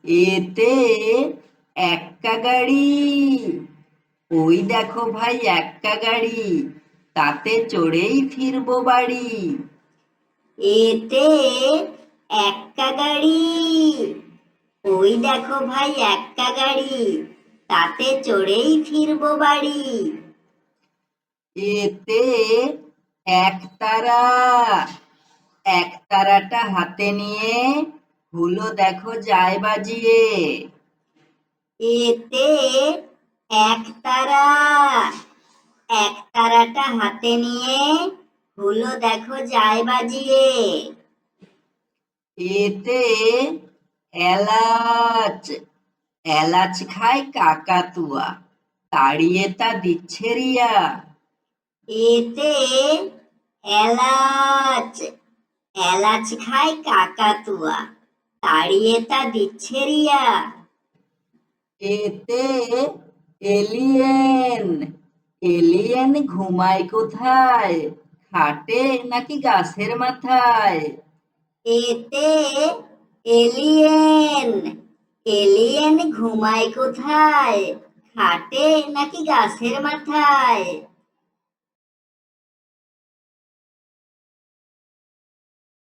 এতে এক্কা গাড়ি। ওই দেখো ভাই এক্কা গাড়ি, তাতে চড়েই ফিরবো বাড়ি। এতে এক্কা গাড়ি। ওই দেখো ভাই এক্কা গাড়ি, তাতে চড়েই ফিরবো বাড়ি। এতে একতারা, একতারাটা হাতে নিয়ে হুলো দেখো যায় বাজিয়ে। এতে একতারা, একতারাটা হাতে নিয়ে হুলো দেখো যায় বাজিয়ে। এতে এলাচ, এলাচ খায় কাকাতুয়া, তাড়িয়ে তা দিচ্ছে রিয়া। এতে এলাচ, এলাচ খায় কাকাতুয়া, তাড়িয়ে তা দিচ্ছে রিয়া। এতে এলিয়েন, এলিয়েন ঘুমায় কোথায়, খাটে নাকি গাছের মাথায়। এতে এলিয়েন, এলিয়েন ঘুমায় কোথায়, খাটে নাকি গাছের মাথায়।